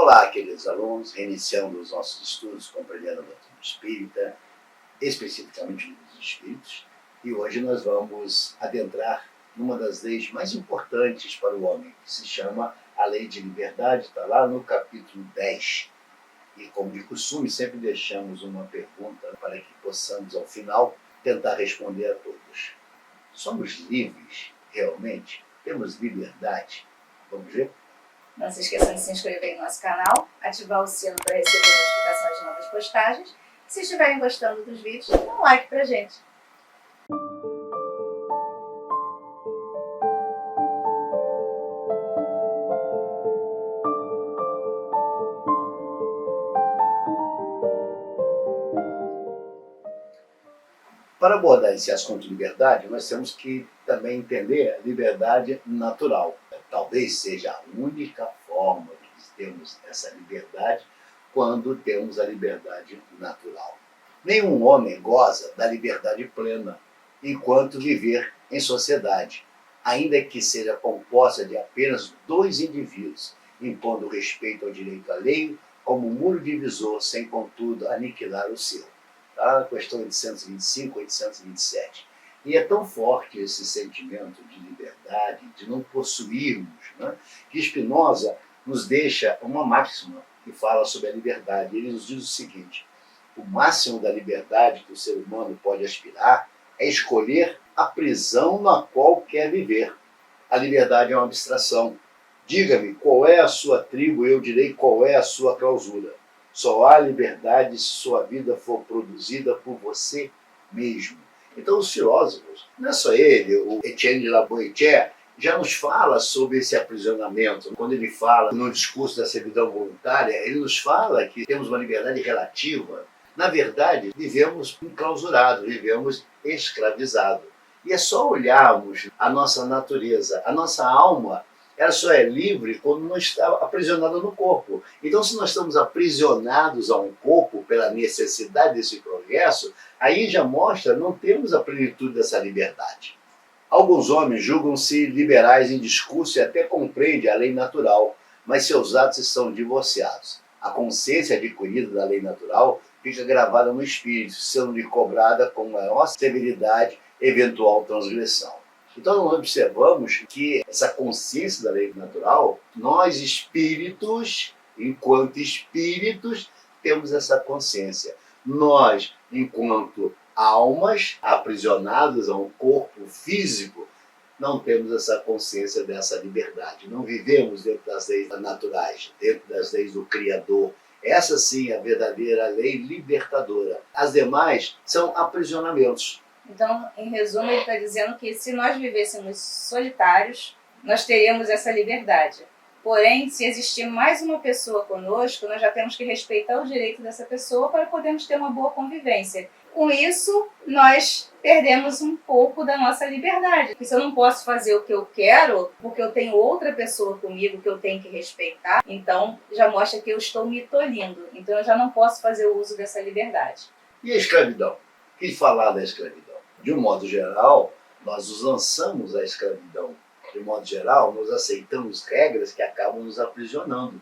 Olá, queridos alunos, reiniciando os nossos estudos compreendendo a doutrina espírita, especificamente dos espíritos, e hoje nós vamos adentrar numa das leis mais importantes para o homem, que se chama a Lei de Liberdade, está lá no capítulo 10. E como de costume, sempre deixamos uma pergunta para que possamos, ao final, tentar responder a todos. Somos livres, realmente? Temos liberdade? Vamos ver? Não se esqueçam de se inscrever no nosso canal, ativar o sino para receber notificações de novas postagens. E se estiverem gostando dos vídeos, dá um like pra gente. Para abordar esse assunto de liberdade, nós temos que também entender a liberdade natural. Talvez seja a única forma de termos essa liberdade quando temos a liberdade natural. Nenhum homem goza da liberdade plena enquanto viver em sociedade, ainda que seja composta de apenas dois indivíduos, impondo respeito ao direito alheio como muro divisor, sem contudo aniquilar o seu. Tá? Questão 825, 827. E é tão forte esse sentimento de liberdade, de não possuirmos, né, que Spinoza nos deixa uma máxima que fala sobre a liberdade. Ele nos diz o seguinte: o máximo da liberdade que o ser humano pode aspirar é escolher a prisão na qual quer viver. A liberdade é uma abstração. Diga-me qual é a sua tribo, eu direi qual é a sua clausura. Só há liberdade se sua vida for produzida por você mesmo. Então os filósofos, não é só ele, o Etienne de La Boétie, já nos fala sobre esse aprisionamento. Quando ele fala no discurso da servidão voluntária, ele nos fala que temos uma liberdade relativa. Na verdade, vivemos enclausurados, vivemos escravizados. E é só olharmos a nossa natureza, a nossa alma, ela só é livre quando não está aprisionada no corpo. Então, se nós estamos aprisionados a um corpo pela necessidade desse progresso, aí já mostra não temos a plenitude dessa liberdade. Alguns homens julgam-se liberais em discurso e até compreendem a lei natural, mas seus atos estão divorciados. A consciência adquirida da lei natural fica gravada no espírito, sendo-lhe cobrada com maior severidade eventual transgressão. Então nós observamos que essa consciência da lei natural, nós espíritos, enquanto espíritos, temos essa consciência. Nós, enquanto almas aprisionadas a um corpo físico, não temos essa consciência dessa liberdade. Não vivemos dentro das leis naturais, dentro das leis do Criador. Essa sim é a verdadeira lei libertadora. As demais são aprisionamentos. Então, em resumo, ele está dizendo que se nós vivêssemos solitários, nós teríamos essa liberdade. Porém, se existir mais uma pessoa conosco, nós já temos que respeitar o direito dessa pessoa para podermos ter uma boa convivência. Com isso, nós perdemos um pouco da nossa liberdade. Porque se eu não posso fazer o que eu quero, porque eu tenho outra pessoa comigo que eu tenho que respeitar, então já mostra que eu estou me tolhindo. Então eu já não posso fazer o uso dessa liberdade. E a escravidão? O que falar da escravidão? De um modo geral, nós nos lançamos à escravidão. De um modo geral, nós aceitamos regras que acabam nos aprisionando.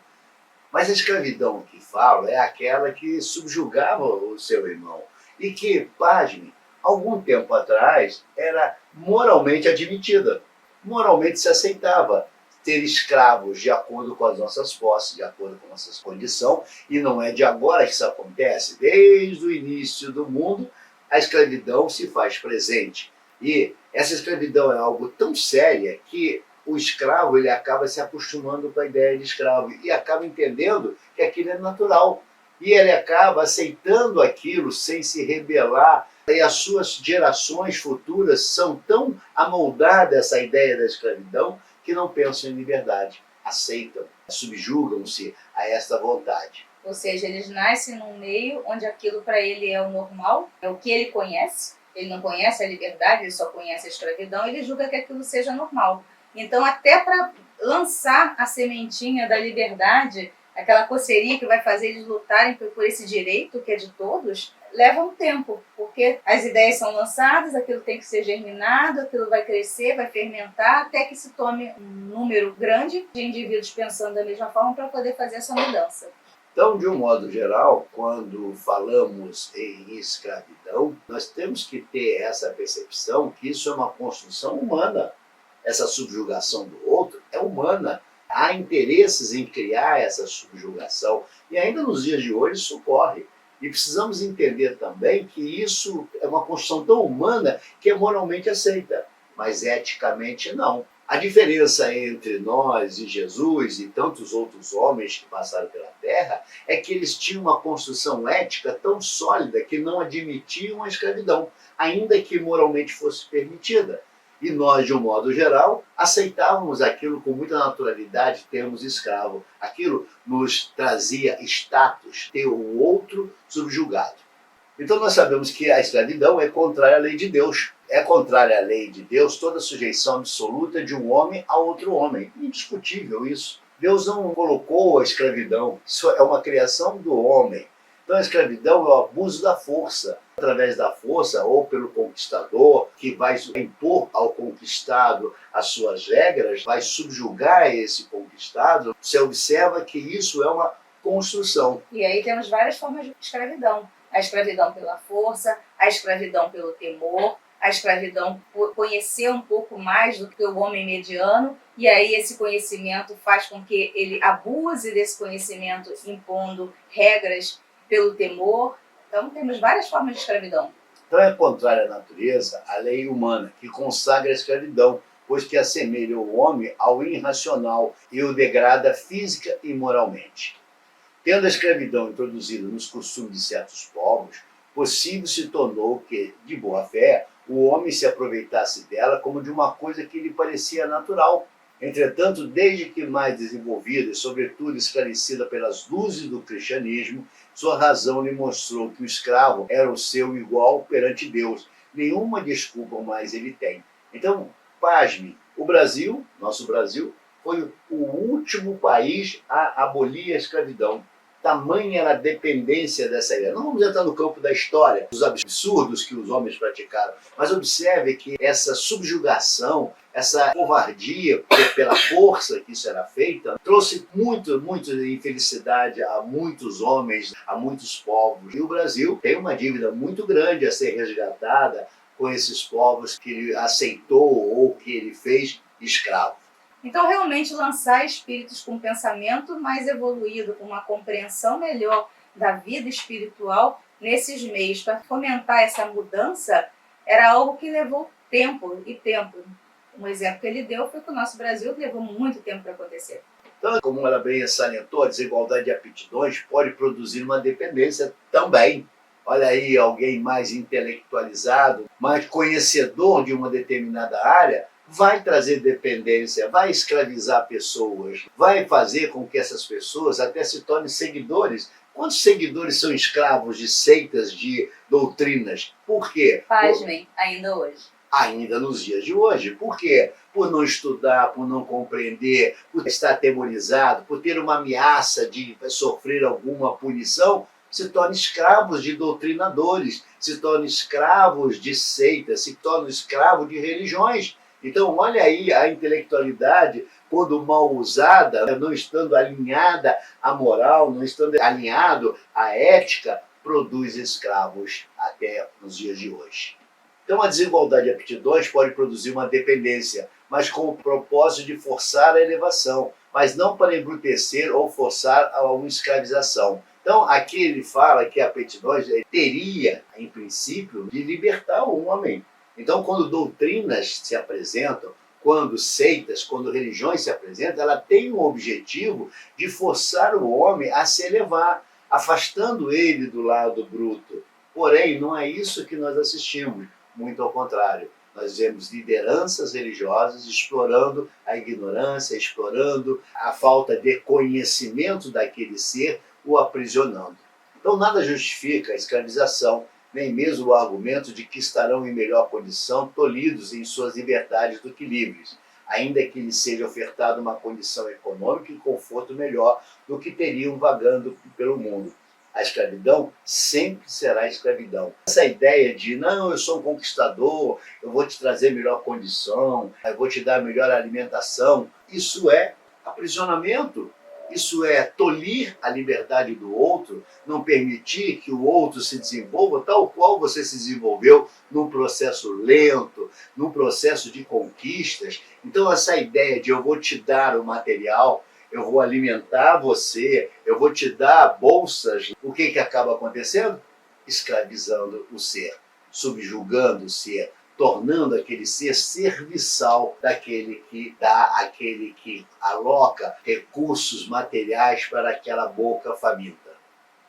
Mas a escravidão que falo é aquela que subjugava o seu irmão e que, pasme, algum tempo atrás era moralmente admitida. Moralmente se aceitava ter escravos de acordo com as nossas posses, de acordo com a nossa condição, e não é de agora que isso acontece. Desde o início do mundo, a escravidão se faz presente. E essa escravidão é algo tão séria que o escravo ele acaba se acostumando com a ideia de escravo e acaba entendendo que aquilo é natural. E ele acaba aceitando aquilo sem se rebelar. E as suas gerações futuras são tão amoldadas a essa ideia da escravidão que não pensam em liberdade. Aceitam, subjugam-se a esta vontade. Ou seja, eles nascem num meio onde aquilo para ele é o normal, é o que ele conhece. Ele não conhece a liberdade, ele só conhece a escravidão, ele julga que aquilo seja normal. Então, até para lançar a sementinha da liberdade, aquela coceirinha que vai fazer eles lutarem por esse direito que é de todos, leva um tempo, porque as ideias são lançadas, aquilo tem que ser germinado, aquilo vai crescer, vai fermentar, até que se tome um número grande de indivíduos pensando da mesma forma para poder fazer essa mudança. Então, de um modo geral, quando falamos em escravidão, nós temos que ter essa percepção que isso é uma construção humana. Essa subjugação do outro é humana. Há interesses em criar essa subjugação e ainda nos dias de hoje isso ocorre. E precisamos entender também que isso é uma construção tão humana que é moralmente aceita, mas eticamente não. A diferença entre nós e Jesus e tantos outros homens que passaram pela Terra é que eles tinham uma construção ética tão sólida que não admitiam a escravidão, ainda que moralmente fosse permitida. E nós, de um modo geral, aceitávamos aquilo com muita naturalidade, termos escravo. Aquilo nos trazia status, ter o outro subjugado. Então nós sabemos que a escravidão é contrária à lei de Deus. É contrária à lei de Deus toda a sujeição absoluta de um homem a outro homem. Indiscutível isso. Deus não colocou a escravidão. Isso é uma criação do homem. Então a escravidão é o abuso da força. Através da força, ou pelo conquistador, que vai impor ao conquistado as suas regras, vai subjugar esse conquistado. Você observa que isso é uma construção. E aí temos várias formas de escravidão. A escravidão pela força, a escravidão pelo temor, a escravidão por conhecer um pouco mais do que o homem mediano, e aí esse conhecimento faz com que ele abuse desse conhecimento impondo regras pelo temor. Então temos várias formas de escravidão. Então é contrária à natureza a lei humana, que consagra a escravidão, pois que assemelha o homem ao irracional e o degrada física e moralmente. Tendo a escravidão introduzida nos costumes de certos povos, possível se tornou que, de boa fé, o homem se aproveitasse dela como de uma coisa que lhe parecia natural. Entretanto, desde que mais desenvolvida e, sobretudo, esclarecida pelas luzes do cristianismo, sua razão lhe mostrou que o escravo era o seu igual perante Deus. Nenhuma desculpa mais ele tem. Então, pasme, o Brasil, nosso Brasil, foi o último país a abolir a escravidão. Tamanha era a dependência dessa ideia. Não vamos entrar no campo da história, dos absurdos que os homens praticaram, mas observe que essa subjugação, essa covardia pela força que isso era feita, trouxe muita infelicidade a muitos homens, a muitos povos. E o Brasil tem uma dívida muito grande a ser resgatada com esses povos que ele aceitou ou que ele fez escravos. Então, realmente, lançar espíritos com um pensamento mais evoluído, com uma compreensão melhor da vida espiritual nesses meios, para fomentar essa mudança, era algo que levou tempo e tempo. Um exemplo que ele deu foi que o nosso Brasil levou muito tempo para acontecer. Então, como ela bem salientou, a desigualdade de aptidões pode produzir uma dependência também. Olha aí, alguém mais intelectualizado, mais conhecedor de uma determinada área, vai trazer dependência, vai escravizar pessoas, vai fazer com que essas pessoas até se tornem seguidores. Quantos seguidores são escravos de seitas, de doutrinas? Por quê? Pasmem, ainda hoje. Ainda nos dias de hoje. Por quê? Por não estudar, por não compreender, por estar atemorizado, por ter uma ameaça de sofrer alguma punição, se tornam escravos de doutrinadores, se tornam escravos de seitas, se tornam escravos de religiões. Então, olha aí a intelectualidade, quando mal usada, não estando alinhada à moral, não estando alinhado à ética, produz escravos até nos dias de hoje. Então, a desigualdade de aptidões pode produzir uma dependência, mas com o propósito de forçar a elevação, mas não para embrutecer ou forçar a uma escravização. Então, aqui ele fala que a aptidões teria, em princípio, de libertar o homem. Então, quando doutrinas se apresentam, quando seitas, quando religiões se apresentam, ela tem o objetivo de forçar o homem a se elevar, afastando ele do lado bruto. Porém, não é isso que nós assistimos, muito ao contrário. Nós vemos lideranças religiosas explorando a ignorância, explorando a falta de conhecimento daquele ser, o aprisionando. Então, nada justifica a escravização, nem mesmo o argumento de que estarão em melhor condição tolhidos em suas liberdades do que livres. ainda que lhe seja ofertada uma condição econômica e conforto melhor do que teriam vagando pelo mundo. A escravidão sempre será escravidão. Essa ideia de, não, eu sou um conquistador, eu vou te trazer melhor condição, eu vou te dar melhor alimentação, isso é aprisionamento. Isso é tolir a liberdade do outro, não permitir que o outro se desenvolva tal qual você se desenvolveu num processo lento, num processo de conquistas. Então essa ideia de eu vou te dar o material, eu vou alimentar você, eu vou te dar bolsas, o que acaba acontecendo? Escravizando o ser, subjugando o ser, tornando aquele ser serviçal daquele que dá, aquele que aloca recursos materiais para aquela boca faminta.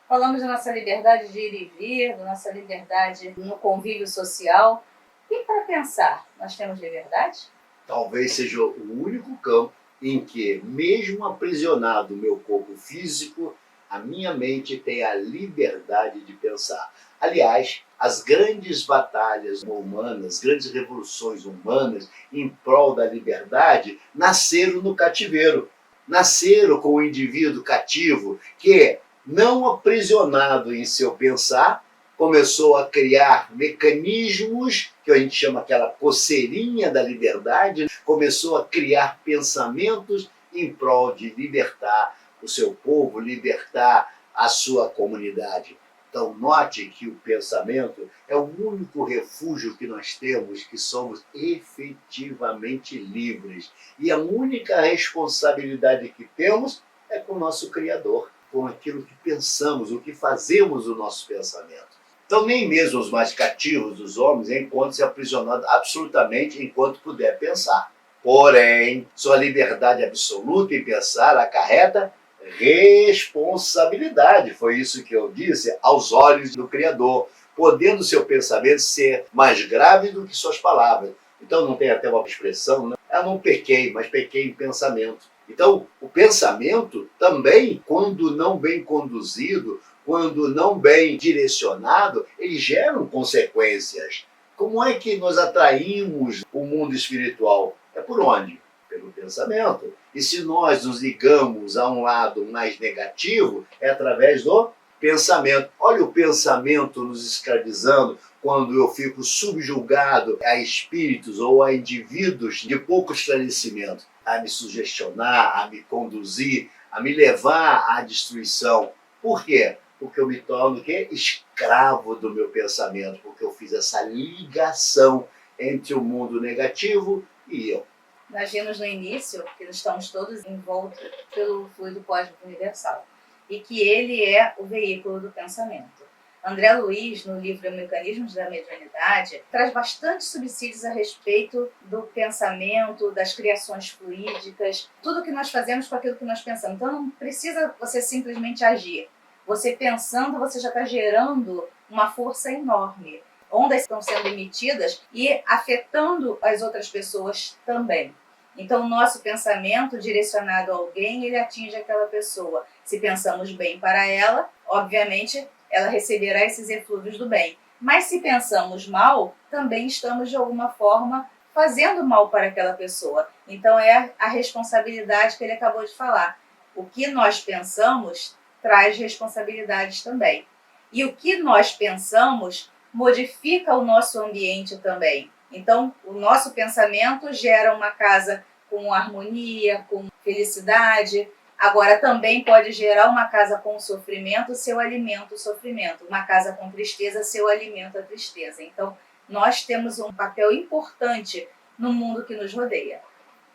Falamos da nossa liberdade de ir e vir, da nossa liberdade no convívio social. E para pensar, nós temos liberdade? Talvez seja o único campo em que, mesmo aprisionado no meu corpo físico, a minha mente tem a liberdade de pensar. Aliás, as grandes batalhas humanas, grandes revoluções humanas em prol da liberdade nasceram no cativeiro. Nasceram com o indivíduo cativo que, não aprisionado em seu pensar, começou a criar mecanismos, que a gente chama aquela coceirinha da liberdade, começou a criar pensamentos em prol de libertar o seu povo, libertar a sua comunidade. Então note que o pensamento é o único refúgio que nós temos, que somos efetivamente livres. E a única responsabilidade que temos é com o nosso Criador, com aquilo que pensamos, o que fazemos do nosso pensamento. Então nem mesmo os mais cativos dos homens encontram-se aprisionados absolutamente enquanto puder pensar. Porém, sua liberdade absoluta em pensar acarreta responsabilidade. Foi isso que eu disse, aos olhos do Criador, podendo seu pensamento ser mais grave do que suas palavras. Então não tem até uma expressão, né? Eu não pequei, mas pequei em pensamento. Então o pensamento também, quando não bem conduzido, quando não bem direcionado, eles geram consequências. Como é que nós atraímos o mundo espiritual? É por onde? Pelo pensamento. E se nós nos ligamos a um lado mais negativo, é através do pensamento. Olha o pensamento nos escravizando quando eu fico subjugado a espíritos ou a indivíduos de pouco esclarecimento, a me sugestionar, a me conduzir, a me levar à destruição. Por quê? Porque eu me torno o quê? Escravo do meu pensamento, porque eu fiz essa ligação entre o mundo negativo e eu. Nós vimos no início que estamos todos envoltos pelo fluido cósmico universal e que ele é o veículo do pensamento. André Luiz, no livro Mecanismos da Mediunidade, traz bastante subsídios a respeito do pensamento, das criações fluídicas, tudo que nós fazemos com aquilo que nós pensamos. Então não precisa você simplesmente agir. Você pensando, você já está gerando uma força enorme. Ondas estão sendo emitidas e afetando as outras pessoas também. Então, o nosso pensamento direcionado a alguém, ele atinge aquela pessoa. Se pensamos bem para ela, obviamente, ela receberá esses eflúvios do bem. Mas se pensamos mal, também estamos, de alguma forma, fazendo mal para aquela pessoa. Então, é a responsabilidade que ele acabou de falar. O que nós pensamos traz responsabilidades também. E o que nós pensamos modifica o nosso ambiente também. Então, o nosso pensamento gera uma casa com harmonia, com felicidade. Agora, também pode gerar uma casa com sofrimento, seu alimento o sofrimento. Uma casa com tristeza, seu alimento a tristeza. Então, nós temos um papel importante no mundo que nos rodeia.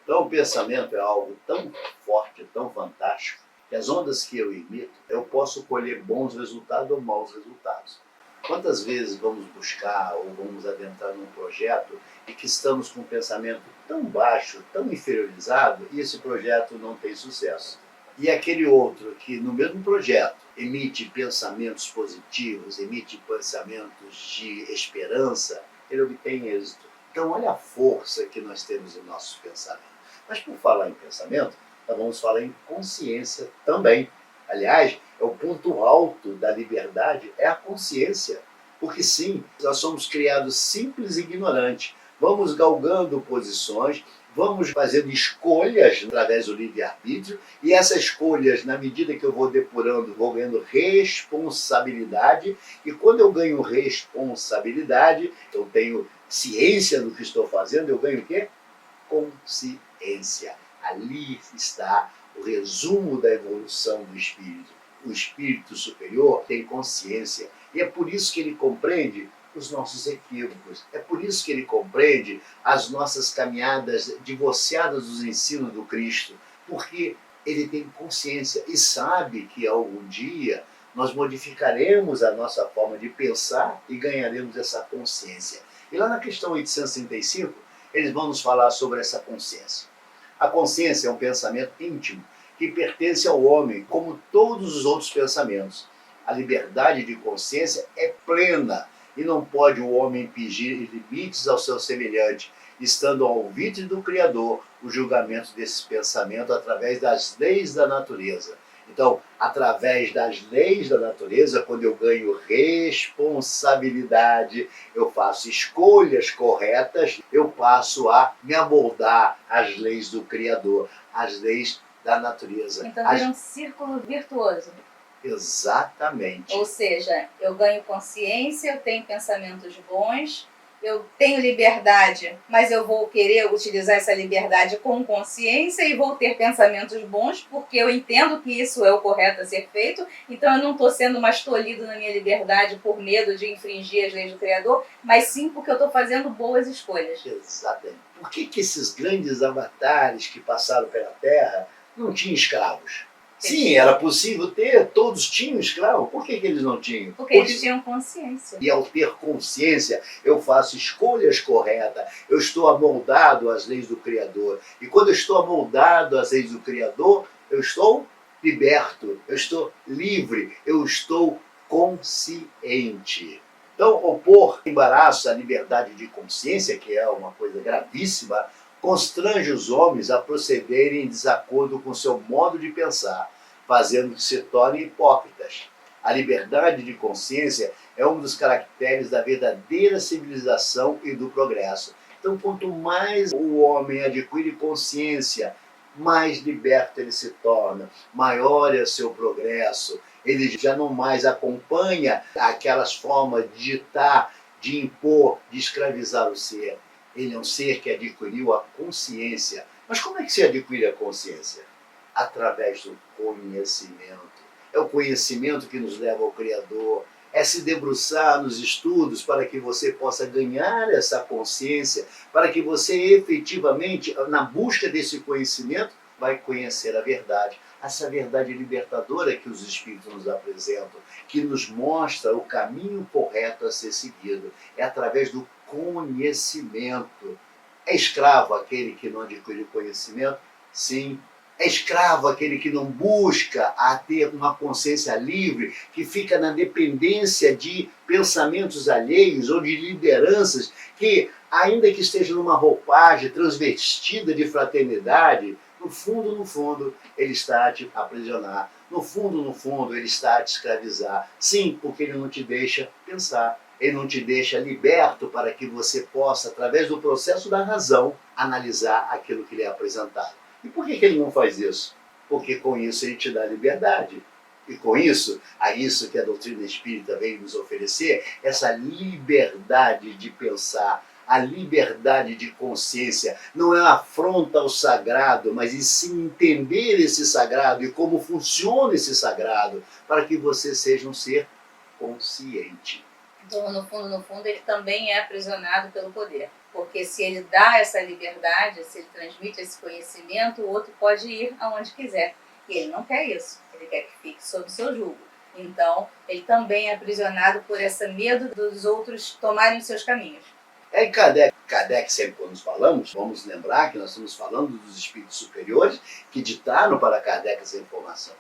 Então, o pensamento é algo tão forte, tão fantástico, que as ondas que eu emito, eu posso colher bons resultados ou maus resultados. Quantas vezes vamos buscar ou vamos adentrar num projeto e que estamos com um pensamento tão baixo, tão inferiorizado, e esse projeto não tem sucesso? E aquele outro que no mesmo projeto emite pensamentos positivos, emite pensamentos de esperança, ele obtém êxito. Então olha a força que nós temos em nossos pensamentos. Mas por falar em pensamento, nós vamos falar em consciência também. Aliás, é o ponto alto da liberdade, é a consciência. Porque sim, nós somos criados simples e ignorantes. Vamos galgando posições, vamos fazendo escolhas através do livre-arbítrio, e essas escolhas, na medida que eu vou depurando, vou ganhando responsabilidade, e quando eu ganho responsabilidade, eu tenho ciência do que estou fazendo, eu ganho o quê? Consciência. Ali está o resumo da evolução do espírito. O espírito superior tem consciência, e é por isso que ele compreende os nossos equívocos. É por isso que ele compreende as nossas caminhadas divorciadas dos ensinos do Cristo, porque ele tem consciência e sabe que algum dia nós modificaremos a nossa forma de pensar e ganharemos essa consciência. E lá na questão 835, eles vão nos falar sobre essa consciência. A consciência é um pensamento íntimo que pertence ao homem, como todos os outros pensamentos. A liberdade de consciência é plena, e não pode o homem impingir limites ao seu semelhante, estando ao alvitre do Criador o julgamento desse pensamento através das leis da natureza. Então, através das leis da natureza, quando eu ganho responsabilidade, eu faço escolhas corretas, eu passo a me amoldar às leis do Criador, às leis da natureza. Então vira um círculo virtuoso. Exatamente. Ou seja, eu ganho consciência, eu tenho pensamentos bons, eu tenho liberdade, mas eu vou querer utilizar essa liberdade com consciência e vou ter pensamentos bons, porque eu entendo que isso é o correto a ser feito, então eu não estou sendo mais tolhido na minha liberdade por medo de infringir as leis do Criador, mas sim porque eu estou fazendo boas escolhas. Exatamente. Por que esses grandes avatares que passaram pela Terra não tinham escravos? Sim, era possível ter, todos tinham escravo. Por que eles não tinham? Porque eles tinham consciência. E ao ter consciência, eu faço escolhas corretas, eu estou amoldado às leis do Criador. E quando eu estou amoldado às leis do Criador, eu estou liberto, eu estou livre, eu estou consciente. Então, opor embaraço à liberdade de consciência, que é uma coisa gravíssima, constrange os homens a procederem em desacordo com seu modo de pensar, fazendo que se tornem hipócritas. A liberdade de consciência é um dos caracteres da verdadeira civilização e do progresso. Então, quanto mais o homem adquire consciência, mais liberto ele se torna, maior é o seu progresso. Ele já não mais acompanha aquelas formas de ditar, de impor, de escravizar o ser. Ele é um ser que adquiriu a consciência. Mas como é que se adquire a consciência? Através do conhecimento. É o conhecimento que nos leva ao Criador. É se debruçar nos estudos para que você possa ganhar essa consciência, para que você efetivamente, na busca desse conhecimento, vai conhecer a verdade. Essa verdade libertadora que os Espíritos nos apresentam, que nos mostra o caminho correto a ser seguido. É através do conhecimento. É escravo aquele que não adquire conhecimento? Sim. É escravo aquele que não busca a ter uma consciência livre, que fica na dependência de pensamentos alheios ou de lideranças que, ainda que esteja numa roupagem transvestida de fraternidade, no fundo, ele está a te aprisionar. No fundo, ele está a te escravizar. Sim, porque ele não te deixa pensar. Ele não te deixa liberto para que você possa, através do processo da razão, analisar aquilo que lhe é apresentado. E por que ele não faz isso? Porque com isso ele te dá liberdade. E com isso, a isso que a doutrina espírita vem nos oferecer, essa liberdade de pensar, a liberdade de consciência, não é afronta ao sagrado, mas em sim entender esse sagrado e como funciona esse sagrado, para que você seja um ser consciente. Então, no fundo, ele também é aprisionado pelo poder. Porque se ele dá essa liberdade, se ele transmite esse conhecimento, o outro pode ir aonde quiser. E ele não quer isso. Ele quer que fique sob seu jugo. Então, ele também é aprisionado por esse medo dos outros tomarem os seus caminhos. É em Kardec, sempre quando nos falamos, vamos lembrar que nós estamos falando dos espíritos superiores que ditaram para Kardec essa informação.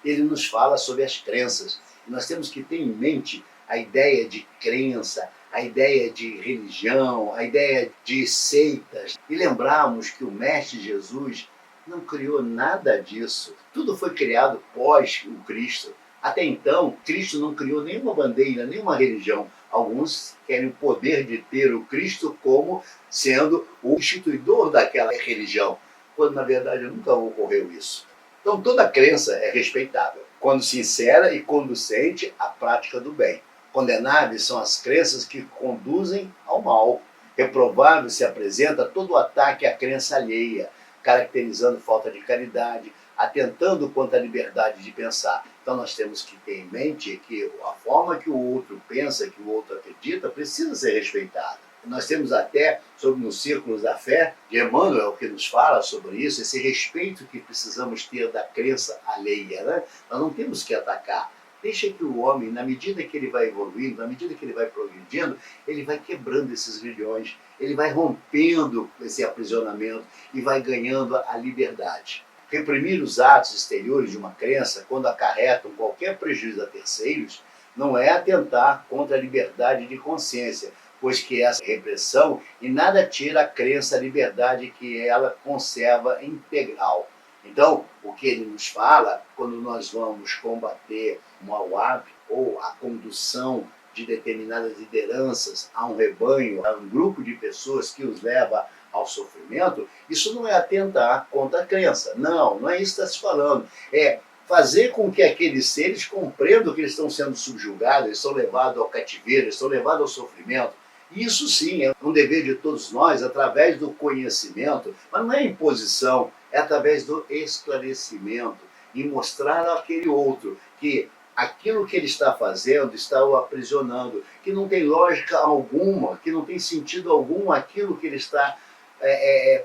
Ele nos fala sobre as crenças. E nós temos que ter em mente a ideia de crença, a ideia de religião, a ideia de seitas. E lembrarmos que o Mestre Jesus não criou nada disso. Tudo foi criado pós o Cristo. Até então, Cristo não criou nenhuma bandeira, nenhuma religião. Alguns querem o poder de ter o Cristo como sendo o instituidor daquela religião, quando na verdade nunca ocorreu isso. Então toda crença é respeitável, quando sincera e conducente à prática do bem. Condenáveis são as crenças que conduzem ao mal. Reprovável se apresenta todo o ataque à crença alheia, caracterizando falta de caridade, atentando contra a liberdade de pensar. Então nós temos que ter em mente que a forma que o outro pensa, que o outro acredita, precisa ser respeitada. Nós temos até, nos círculos da fé, de Emmanuel, que nos fala sobre isso, esse respeito que precisamos ter da crença alheia, né? Nós não temos que atacar. Deixa que o homem, na medida que ele vai evoluindo, na medida que ele vai progredindo, ele vai quebrando esses grilhões, ele vai rompendo esse aprisionamento e vai ganhando a liberdade. Reprimir os atos exteriores de uma crença, quando acarretam qualquer prejuízo a terceiros, não é atentar contra a liberdade de consciência, pois que essa repressão em nada tira a crença, a liberdade que ela conserva integral. Então, o que ele nos fala, quando nós vamos combater o mau hábito ou a condução de determinadas lideranças a um rebanho, a um grupo de pessoas que os leva ao sofrimento, isso não é atentar contra a crença. Não, não é isso que está se falando. É fazer com que aqueles seres compreendam que eles estão sendo subjugados, eles estão levados ao cativeiro, eles estão levados ao sofrimento. Isso sim é um dever de todos nós, através do conhecimento, mas não é imposição, é através do esclarecimento e mostrar àquele outro que aquilo que ele está fazendo está o aprisionando, que não tem lógica alguma, que não tem sentido algum aquilo que ele está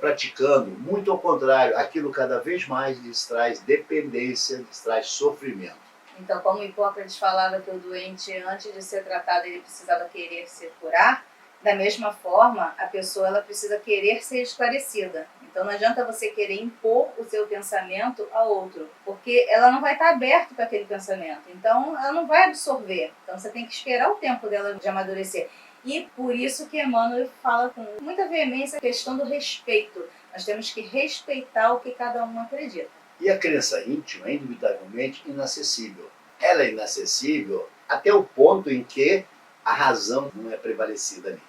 praticando. Muito ao contrário, aquilo cada vez mais lhes traz dependência, lhes traz sofrimento. Então, como Hipócrates falava que o doente, antes de ser tratado, ele precisava querer se curar, da mesma forma, a pessoa ela precisa querer ser esclarecida. Então, não adianta você querer impor o seu pensamento a outro, porque ela não vai estar aberta para aquele pensamento. Então, ela não vai absorver. Então, você tem que esperar o tempo dela de amadurecer. E por isso que Emmanuel fala com muita veemência a questão do respeito. Nós temos que respeitar o que cada um acredita. E a crença íntima é indubitavelmente inacessível. Ela é inacessível até o ponto em que a razão não é prevalecida ali.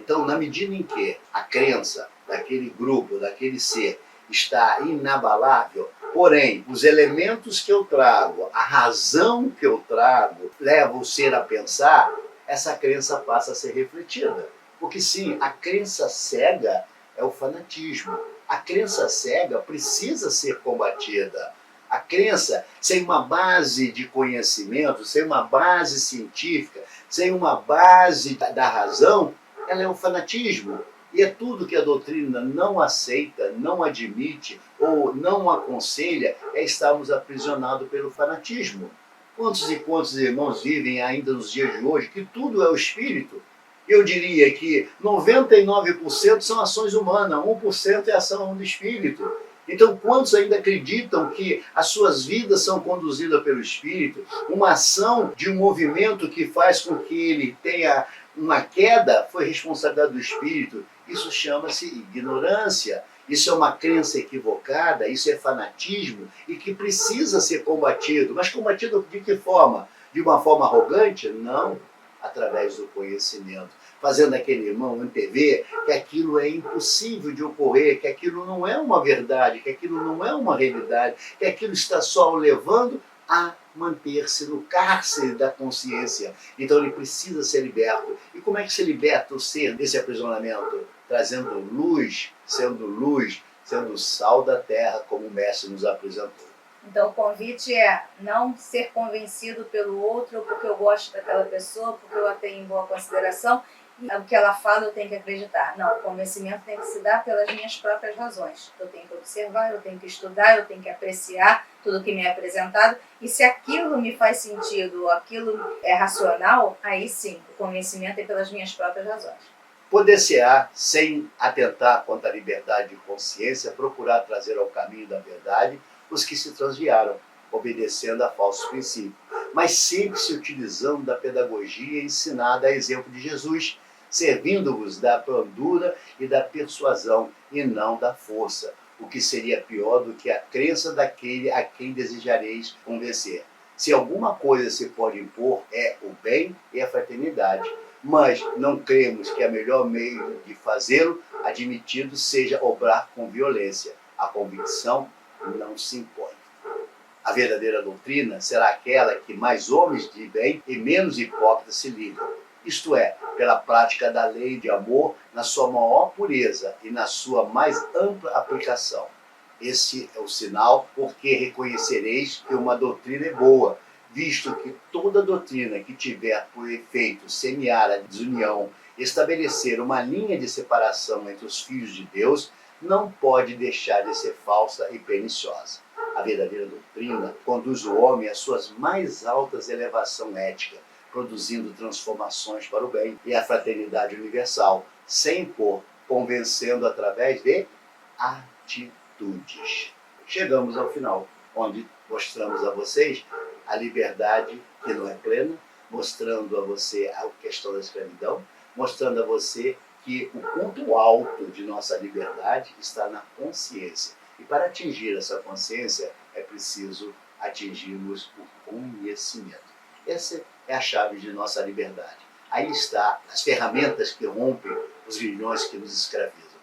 Então, na medida em que a crença daquele grupo, daquele ser, está inabalável, porém, os elementos que eu trago, a razão que eu trago, levam o ser a pensar, essa crença passa a ser refletida. Porque sim, a crença cega é o fanatismo. A crença cega precisa ser combatida. A crença, sem uma base de conhecimento, sem uma base científica, sem uma base da razão, ela é um fanatismo. E é tudo que a doutrina não aceita, não admite ou não aconselha, é estarmos aprisionados pelo fanatismo. Quantos e quantos irmãos vivem ainda nos dias de hoje que tudo é o espírito? Eu diria que 99% são ações humanas, 1% é ação do espírito. Então, quantos ainda acreditam que as suas vidas são conduzidas pelo espírito? Uma ação de um movimento que faz com que ele tenha uma queda foi responsabilidade do espírito. Isso chama-se ignorância. Isso é uma crença equivocada, isso é fanatismo e que precisa ser combatido. Mas combatido de que forma? De uma forma arrogante? Não, através do conhecimento. Fazendo aquele irmão antever que aquilo é impossível de ocorrer, que aquilo não é uma verdade, que aquilo não é uma realidade, que aquilo está só o levando a manter-se no cárcere da consciência. Então ele precisa ser liberto. E como é que se liberta o ser desse aprisionamento? Trazendo luz, sendo sal da terra, como o Mestre nos apresentou. Então o convite é não ser convencido pelo outro, porque eu gosto daquela pessoa, porque eu a tenho em boa consideração, e o que ela fala eu tenho que acreditar. Não, o convencimento tem que se dar pelas minhas próprias razões. Eu tenho que observar, eu tenho que estudar, eu tenho que apreciar tudo que me é apresentado, e se aquilo me faz sentido, aquilo é racional, aí sim, o convencimento é pelas minhas próprias razões. Poder-se-á, sem atentar contra a liberdade de consciência, procurar trazer ao caminho da verdade os que se transviaram, obedecendo a falsos princípios, mas sempre se utilizando da pedagogia ensinada a exemplo de Jesus, servindo-vos da brandura e da persuasão, e não da força, o que seria pior do que a crença daquele a quem desejareis convencer. Se alguma coisa se pode impor, é o bem e a fraternidade. Mas não cremos que o melhor meio de fazê-lo, admitido, seja obrar com violência. A convicção não se impõe. A verdadeira doutrina será aquela que mais homens de bem e menos hipócritas se ligam. Isto é, pela prática da lei de amor na sua maior pureza e na sua mais ampla aplicação. Esse é o sinal porque reconhecereis que uma doutrina é boa, visto que toda doutrina que tiver por efeito semear a desunião, estabelecer uma linha de separação entre os filhos de Deus, não pode deixar de ser falsa e perniciosa. A verdadeira doutrina conduz o homem às suas mais altas elevação ética, produzindo transformações para o bem e a fraternidade universal, sem impor, convencendo através de atitudes. Chegamos ao final, onde mostramos a vocês a liberdade que não é plena, mostrando a você a questão da escravidão, mostrando a você que o ponto alto de nossa liberdade está na consciência. E para atingir essa consciência é preciso atingirmos o conhecimento. Essa é a chave de nossa liberdade. Aí está as ferramentas que rompem os grilhões que nos escravizam.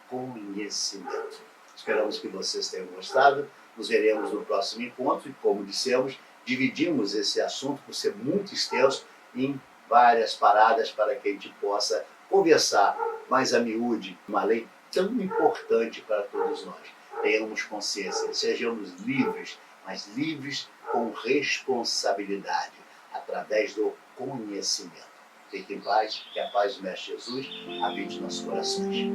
Conhecimento. Esperamos que vocês tenham gostado. Nos veremos no próximo encontro e, como dissemos, dividimos esse assunto por ser muito extenso em várias paradas para que a gente possa conversar mais a miúde, uma lei tão importante para todos nós. Tenhamos consciência, sejamos livres, mas livres com responsabilidade, através do conhecimento. Fique em paz, que a paz do Mestre Jesus habite em nossos corações.